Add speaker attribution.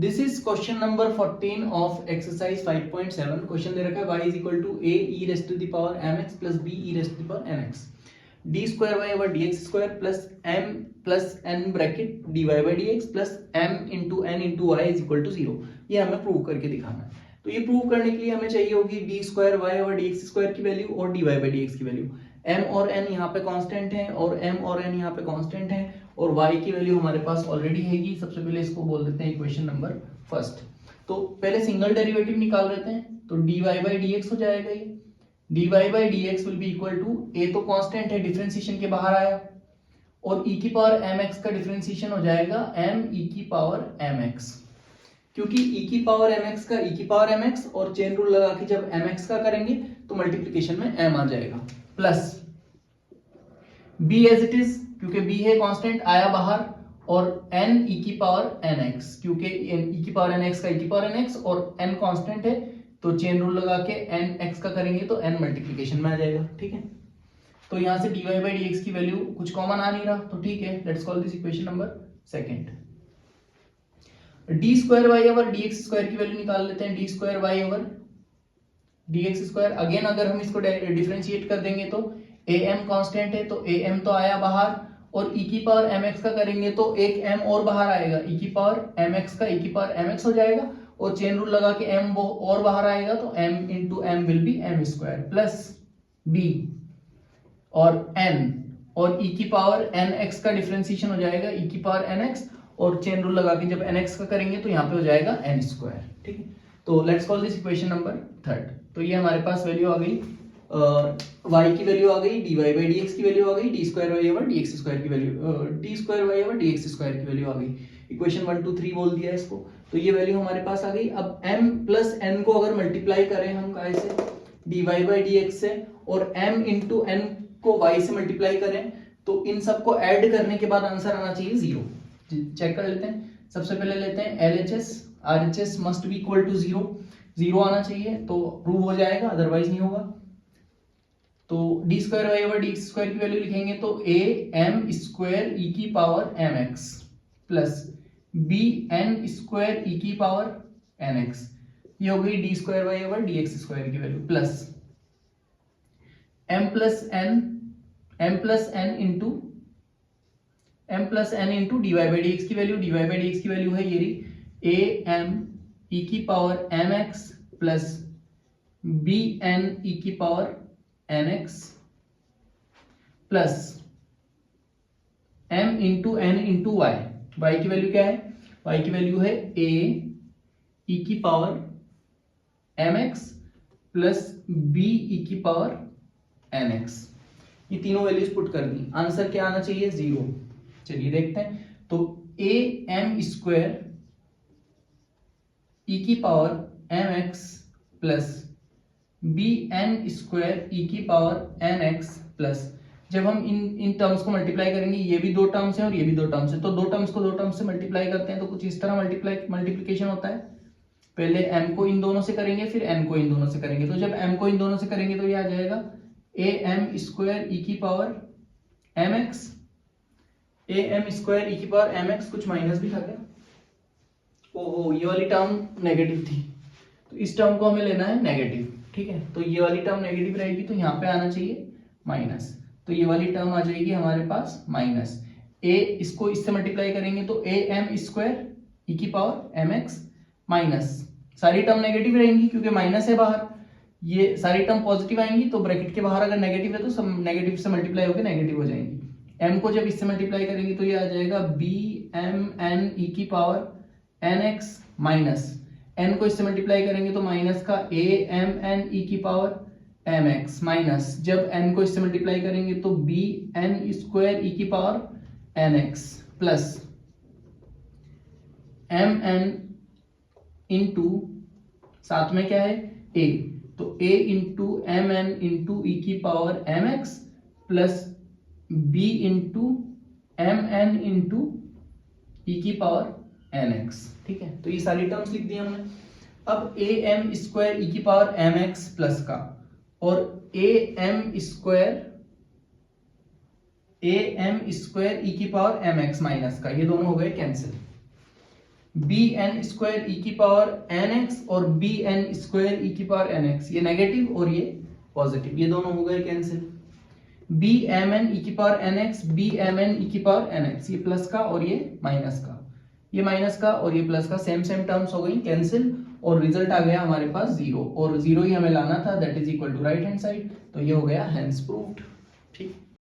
Speaker 1: This is question number 14 of exercise 5.7। Question दे रखा है y is equal to a e raised to the power mx plus b e raised to the power mx d square y over d x square plus n bracket d y by d x plus m into n into y is equal to 0। ये हमें prove करके दिखाना है। तो ये prove करने के लिए हमें चाहिए होगी d square y over d x square की वैल्यू और d y by d x की वैल्यू। m और n यहाँ पे कांस्टेंट है और m और n यहाँ पे कांस्टेंट है और y की वैल्यू हमारे पास ऑलरेडी हैगी। सबसे पहले इसको बोल देते हैं इक्वेशन नंबर फर्स्ट। तो पहले सिंगल डेरिवेटिव निकाल लेते हैं। तो dy बाई डी एक्स हो जाएगा ये dy by d x will be equal to a तो कांस्टेंट है डिफरेंशिएशन के बाहर आया और e की पावर mx का डिफरेंशिएशन हो जाएगा m e की पावर mx। क्योंकि e की पावर mx का e की पावर mx और चेन रूल लगा के जब mx का करेंगे तो मल्टीप्लिकेशन में m आ जाएगा plus b as it is क्योंकि b है कांस्टेंट आया बाहर और n e की पावर nx क्योंकि e की पावर nx का e की पावर nx और n कांस्टेंट है तो चेन रूल लगा के nx का करेंगे तो n मल्टीप्लिकेशन में आ जाएगा। ठीक है, तो यहां से dy बाई डी एक्स की वैल्यू कुछ कॉमन आ नहीं रहा तो ठीक है, let's call this equation number second. D square y over d x square की वैल्यू निकाल लेते हैं। D square y over d x square again अगर हम इसको डिफरेंशिएट कर देंगे तो am कांस्टेंट है तो am तो आया बाहर और e की पावर mx का करेंगे तो एक m और बाहर आएगा e की पावर mx का e की पावर mx हो जाएगा और चेन रूल लगा के m वो और बाहर आएगा तो m into m will be m square plus b और n और e की पावर nx का डिफरेंशिएशन हो जाएगा e की पावर nx और चेन रूल लगा के जब nx का करेंगे तो यहाँ पे हो जाएगा n स्क्वायर। ठीक है, तो let's call this equation number third. तो ये हमारे पास वैल्यू आ गई y की वैल्यू आ गई dy बाई डी एक्स की वैल्यू आ गई d square y over d x square की value d square y over d x square की वैल्यू आ गई। इक्वेशन 1 2 3 बोल दिया इसको तो ये वैल्यू हमारे पास आ गई। अब m प्लस n को अगर मल्टीप्लाई करें हम काय से dy बाई डी एक्स से और m इंटू n को y से मल्टीप्लाई करें तो इन सबको ऐड करने के बाद आंसर आना चाहिए 0। चेक कर लेते हैं। सबसे पहले लेते हैं LHS RHS must be equal to 0 आना चाहिए तो प्रूव हो जाएगा, अदरवाइज नहीं होगा। तो d square y over d x square की वैल्यू लिखेंगे तो a m स्क्वायर e की power mx plus b n square e की पावर nx ये हो गई d square y over d x square की value plus m plus n into d y by d x की value. D y by d x की value है ये रही a m e की power mx plus b n e की power nx plus m into n into y। y की value क्या है? y की वैल्यू है a e की power mx plus b e की पावर nx। ये तीनों वैल्यूज पुट कर दी, आंसर क्या आना चाहिए 0। चलिए देखते हैं। तो a m स्क्वायर e की power mx plus b n square e की पावर एन एक्स प्लस जब हम इन टर्म्स को मल्टीप्लाई करेंगे, ये भी दो टर्म्स हैं और ये भी दो टर्म्स हैं, तो दो टर्म्स को दो टर्म्स से मल्टीप्लाई करते हैं तो कुछ इस तरह मल्टीप्लिकेशन होता है। पहले m को इन दोनों से करेंगे फिर n को इन दोनों से करेंगे। तो जब m को इन दोनों से करेंगे तो ये आ जाएगा ए एम स्क्वायर ई की power m x. A m square e की पावर एम एक्स कुछ माइनस भी था क्या? ओहो, ये वाली टर्म नेगेटिव थी तो इस टर्म को हमें लेना है नेगेटिव। ठीक है, तो ये वाली टर्म नेगेटिव रहेगी तो यहाँ पे आना चाहिए माइनस, तो ये वाली टर्म आ जाएगी हमारे पास माइनस ए। इसको इससे मल्टीप्लाई करेंगे तो ए एम स्क्वायर ई की पावर एम एक्स माइनस सारी टर्म नेगेटिव रहेंगी क्योंकि माइनस है बाहर, ये सारी टर्म पॉजिटिव आएंगी तो ब्रैकेट के बाहर अगर नेगेटिव है तो सब नेगेटिव से मल्टीप्लाई होकर नेगेटिव हो जाएंगी। एम को जब इससे मल्टीप्लाई करेंगे तो ये आ जाएगा बी एम एन ई की power n x minus n को इससे मल्टीप्लाई करेंगे तो माइनस का a m n e की पावर m x माइनस जब n को इससे मल्टीप्लाई करेंगे तो b n स्क्वायर e की power n x plus m n into साथ में क्या है a, तो a into m n into e की power m x plus b into m n into e की पावर nx। ठीक है, तो ये सारी टर्म्स लिख दी हमने। अब a m स्क्वायर e की पावर mx प्लस का और a m स्क्वायर e की पावर mx माइनस का, ये दोनों हो गए cancel. B n square e की पावर एन एक्स और बी एन स्क्वायर ई की पावर एन एक्स, ये नेगेटिव और ये पॉजिटिव, ये दोनों हो गए cancel. B M n e की power n x, B M n e की पावर एन एक्स, ये प्लस का और ये माइनस का, ये माइनस का और ये प्लस का सेम सेम टर्म्स हो गई कैंसिल, और रिजल्ट आ गया हमारे पास जीरो, और जीरो ही हमें लाना था, that is equal to right hand side, तो ये हो गया हेंस प्रूव्ड। ठीक।